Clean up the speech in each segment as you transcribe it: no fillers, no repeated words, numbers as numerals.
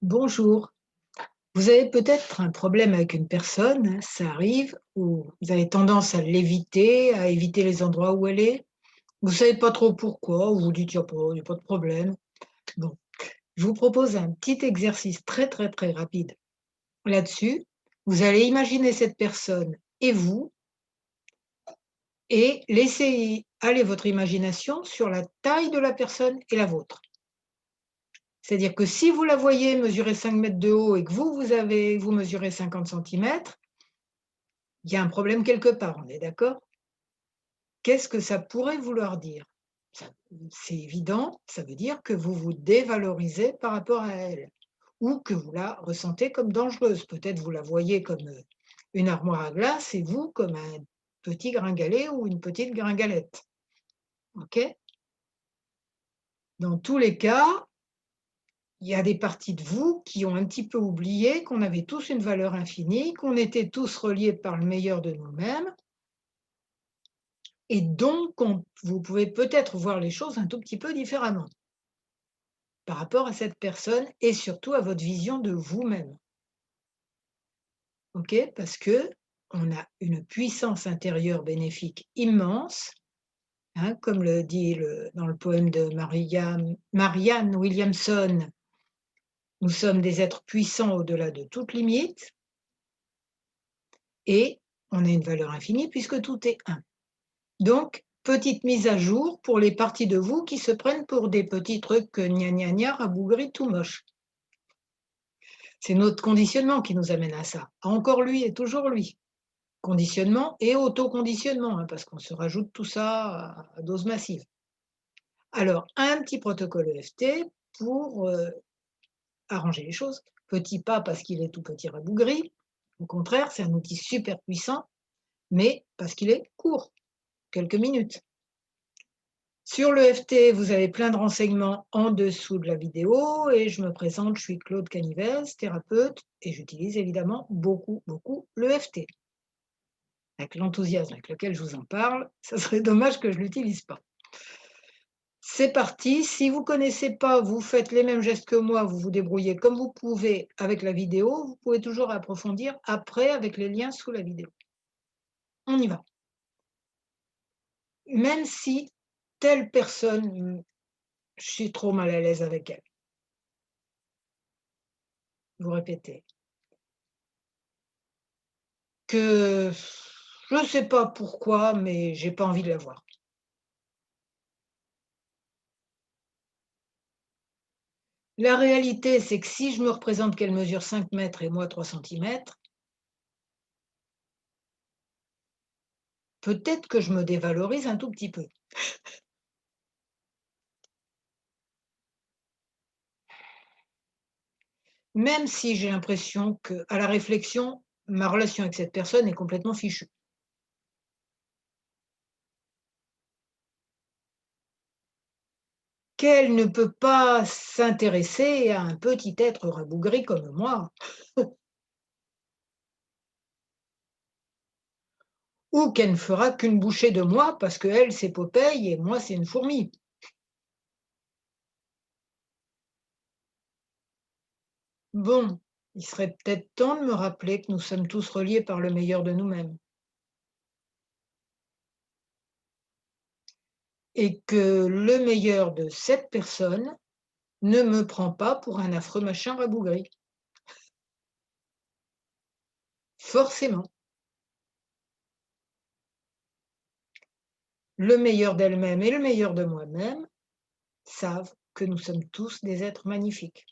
Bonjour. Vous avez peut-être un problème avec une personne, hein, ça arrive, ou vous avez tendance à l'éviter, à éviter les endroits où elle est. Vous savez pas trop pourquoi, ou vous dites, il y a pas de problème. Bon, je vous propose un petit exercice très, très, très rapide là-dessus. Vous allez imaginer cette personne et vous, et laissez aller votre imagination sur la taille de la personne et la vôtre. C'est-à-dire que si vous la voyez mesurer 5 mètres de haut et que vous mesurez 50 centimètres, il y a un problème quelque part, on est d'accord? Qu'est-ce que ça pourrait vouloir dire? Ça C'est évident, ça veut dire que vous vous dévalorisez par rapport à elle ou que vous la ressentez comme dangereuse. Peut-être vous la voyez comme, une armoire à glace et vous comme un petit gringalet ou une petite gringalette, OK? Dans tous les cas, il y a des parties de vous qui ont un petit peu oublié qu'on avait tous une valeur infinie, qu'on était tous reliés par le meilleur de nous-mêmes. Et donc vous pouvez peut-être voir les choses un tout petit peu différemment, par rapport à cette personne et surtout à votre vision de vous-même, OK? Parce qu'on a une puissance intérieure bénéfique immense, hein, comme le dit dans le poème de Marianne Williamson: «Nous sommes des êtres puissants au-delà de toute limite et on a une valeur infinie puisque tout est un». Donc, petite mise à jour pour les parties de vous qui se prennent pour des petits trucs, gna gna gna, rabougris, tout moches. C'est notre conditionnement qui nous amène à ça. Encore lui et toujours lui. Conditionnement et autoconditionnement, hein, parce qu'on se rajoute tout ça à dose massive. Alors, un petit protocole EFT pour, arranger les choses. Petit pas parce qu'il est tout petit rabougri. Au contraire, c'est un outil super puissant, mais parce qu'il est court, quelques minutes. Sur l'EFT, vous avez plein de renseignements en dessous de la vidéo et je me présente, je suis Claude Canivez, thérapeute et j'utilise évidemment beaucoup, beaucoup l'EFT. Avec l'enthousiasme avec lequel je vous en parle, ça serait dommage que je ne l'utilise pas. C'est parti, si vous ne connaissez pas, vous faites les mêmes gestes que moi, vous vous débrouillez comme vous pouvez avec la vidéo, vous pouvez toujours approfondir après avec les liens sous la vidéo. On y va. Même si telle personne, je suis trop mal à l'aise avec elle. Vous répétez. Que je ne sais pas pourquoi, mais j'ai pas envie de la voir. La réalité, c'est que si je me représente qu'elle mesure 5 mètres et moi 3 centimètres, peut-être que je me dévalorise un tout petit peu. Même si j'ai l'impression qu'à la réflexion, ma relation avec cette personne est complètement fichue. Qu'elle ne peut pas s'intéresser à un petit être rabougri comme moi, ou qu'elle ne fera qu'une bouchée de moi parce qu'elle, c'est Popeye et moi, c'est une fourmi. Bon, il serait peut-être temps de me rappeler que nous sommes tous reliés par le meilleur de nous-mêmes et que le meilleur de cette personne ne me prend pas pour un affreux machin rabougri. Forcément, le meilleur d'elle-même et le meilleur de moi-même savent que nous sommes tous des êtres magnifiques.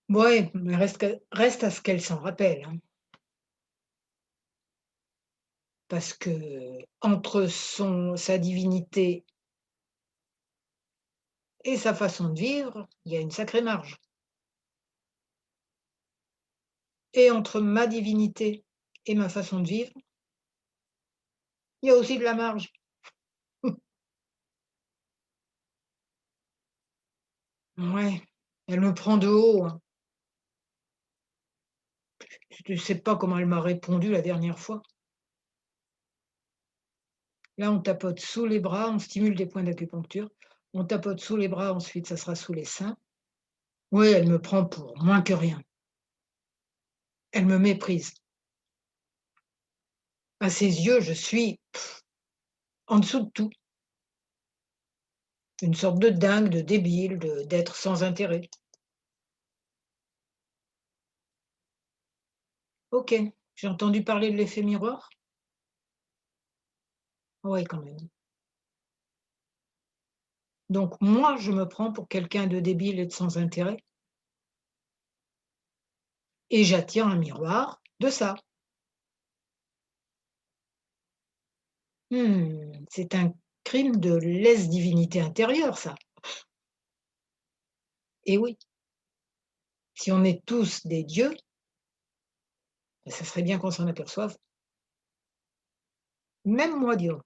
Ouais, mais reste à ce qu'elle s'en rappelle, hein, parce que entre sa divinité et sa façon de vivre, il y a une sacrée marge. Et entre ma divinité et ma façon de vivre, il y a aussi de la marge. Ouais, elle me prend de haut, hein. Tu sais pas comment elle m'a répondu la dernière fois. Là, on tapote sous les bras, on stimule des points d'acupuncture. On tapote sous les bras, ensuite ça sera sous les seins. Oui, elle me prend pour moins que rien. Elle me méprise. À ses yeux, je suis en dessous de tout. Une sorte de dingue, de débile, d'être sans intérêt. OK, j'ai entendu parler de l'effet miroir? Oui, quand même. Donc moi, je me prends pour quelqu'un de débile et de sans intérêt et j'attire un miroir de ça. C'est un crime de lèse-divinité intérieure ça. Et oui, si on est tous des dieux, bah, ça serait bien qu'on s'en aperçoive. Même moi, dis donc.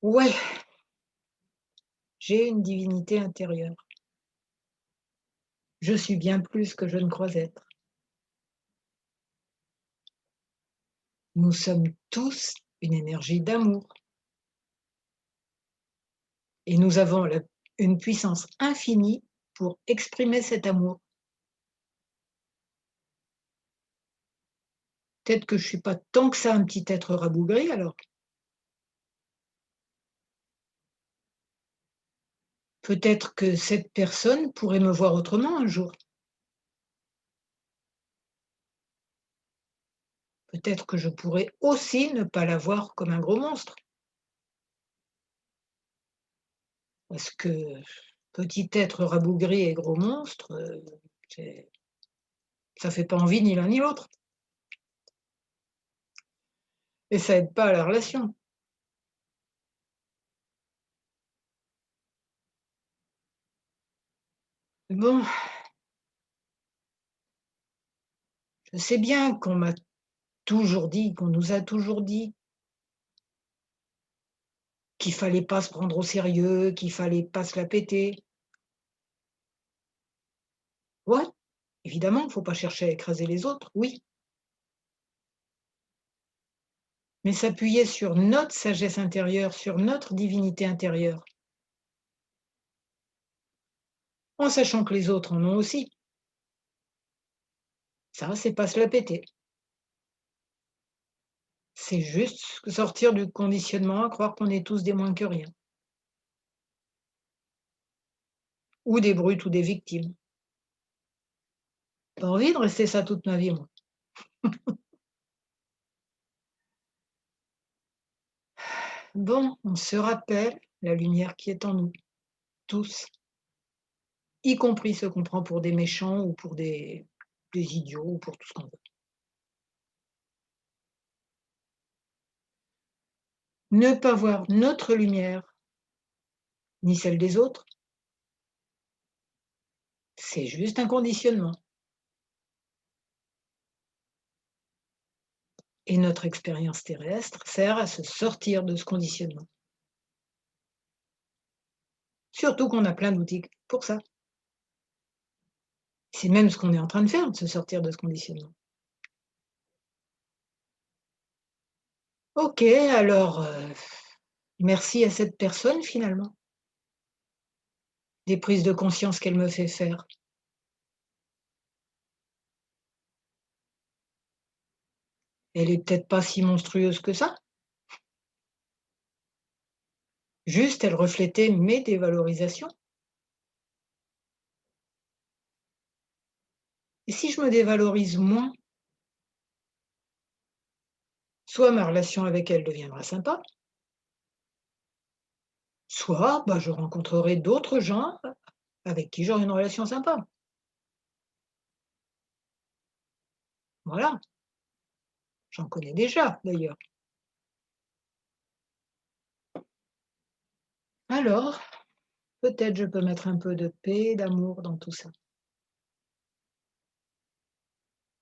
Ouais, j'ai une divinité intérieure. Je suis bien plus que je ne crois être. Nous sommes tous une énergie d'amour et nous avons une puissance infinie pour exprimer cet amour. Peut-être que je suis pas tant que ça un petit être rabougri alors. Peut-être que cette personne pourrait me voir autrement un jour. Peut-être que je pourrais aussi ne pas la voir comme un gros monstre. Parce que petit être rabougri et gros monstre, c'est ça fait pas envie ni l'un ni l'autre et ça aide pas à la relation. Bon, je sais bien qu'on m'a toujours dit, qu'on nous a toujours dit qu'il fallait pas se prendre au sérieux, qu'il fallait pas se la péter. Ouais, évidemment, faut pas chercher à écraser les autres, oui, mais s'appuyer sur notre sagesse intérieure, sur notre divinité intérieure, en sachant que les autres en ont aussi. Ça, c'est pas se la péter. C'est juste sortir du conditionnement à croire qu'on est tous des moins que rien, ou des brutes ou des victimes. Pas envie de rester ça toute ma vie, moi. Bon, on se rappelle la lumière qui est en nous, tous, y compris ceux qu'on prend pour des méchants ou pour des idiots ou pour tout ce qu'on veut. Ne pas voir notre lumière, ni celle des autres, c'est juste un conditionnement. Et notre expérience terrestre sert à se sortir de ce conditionnement. Surtout qu'on a plein d'outils pour ça. C'est même ce qu'on est en train de faire, de se sortir de ce conditionnement. OK, alors, merci à cette personne finalement, des prises de conscience qu'elle me fait faire. Elle est peut-être pas si monstrueuse que ça, juste elle reflétait mes dévalorisations. Et si je me dévalorise moins, soit ma relation avec elle deviendra sympa, soit, bah, je rencontrerai d'autres gens avec qui j'aurai une relation sympa. Voilà, j'en connais déjà d'ailleurs. Alors, peut-être je peux mettre un peu de paix, d'amour dans tout ça.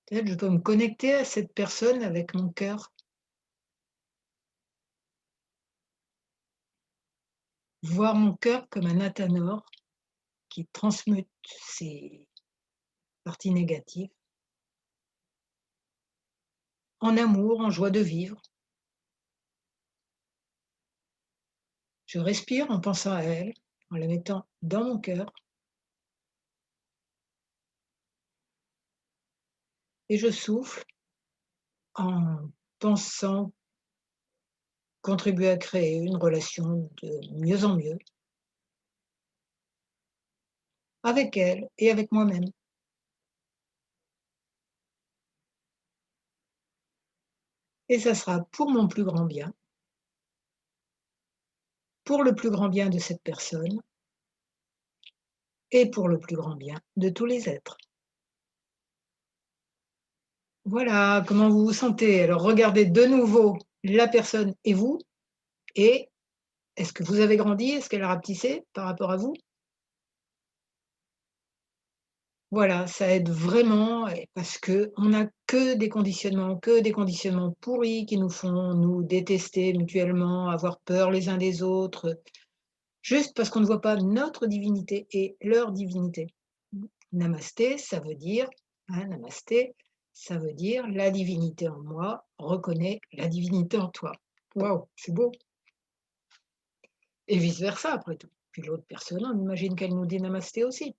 Peut-être je peux me connecter à cette personne avec mon cœur, voir mon cœur comme un athanor qui transmute ses parties négatives en amour, en joie de vivre. Je respire en pensant à elle, en la mettant dans mon cœur et je souffle en pensant contribuer à créer une relation de mieux en mieux avec elle et avec moi-même. Et ça sera pour mon plus grand bien, pour le plus grand bien de cette personne et pour le plus grand bien de tous les êtres. Voilà, comment vous vous sentez? Alors regardez de nouveau la personne et vous, et est-ce que vous avez grandi? Est-ce qu'elle a rapetissé par rapport à vous? Voilà, ça aide vraiment et parce qu'on n'a que des conditionnements pourris qui nous font nous détester mutuellement, avoir peur les uns des autres, juste parce qu'on ne voit pas notre divinité et leur divinité. Namasté, ça veut dire, namasté, ça veut dire la divinité en moi reconnaît la divinité en toi. Waouh, c'est beau. Et vice versa après tout. Puis l'autre personne, on imagine qu'elle nous dit namasté aussi.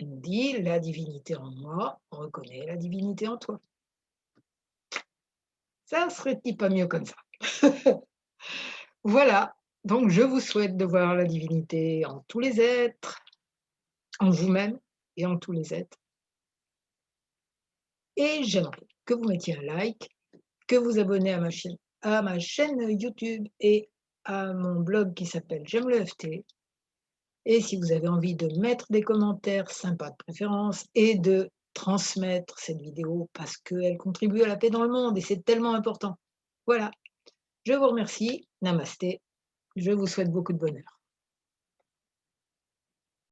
Elle nous dit la divinité en moi reconnaît la divinité en toi. Ça serait-il pas mieux comme ça? Voilà, donc je vous souhaite de voir la divinité en tous les êtres, en vous-même et en tous les êtres. Et j'aimerais que vous mettiez un like, que vous abonnez à ma chaîne YouTube et à mon blog qui s'appelle J'aime le FT. Et si vous avez envie de mettre des commentaires sympas de préférence et de transmettre cette vidéo parce qu'elle contribue à la paix dans le monde et c'est tellement important. Voilà, je vous remercie. Namasté. Je vous souhaite beaucoup de bonheur.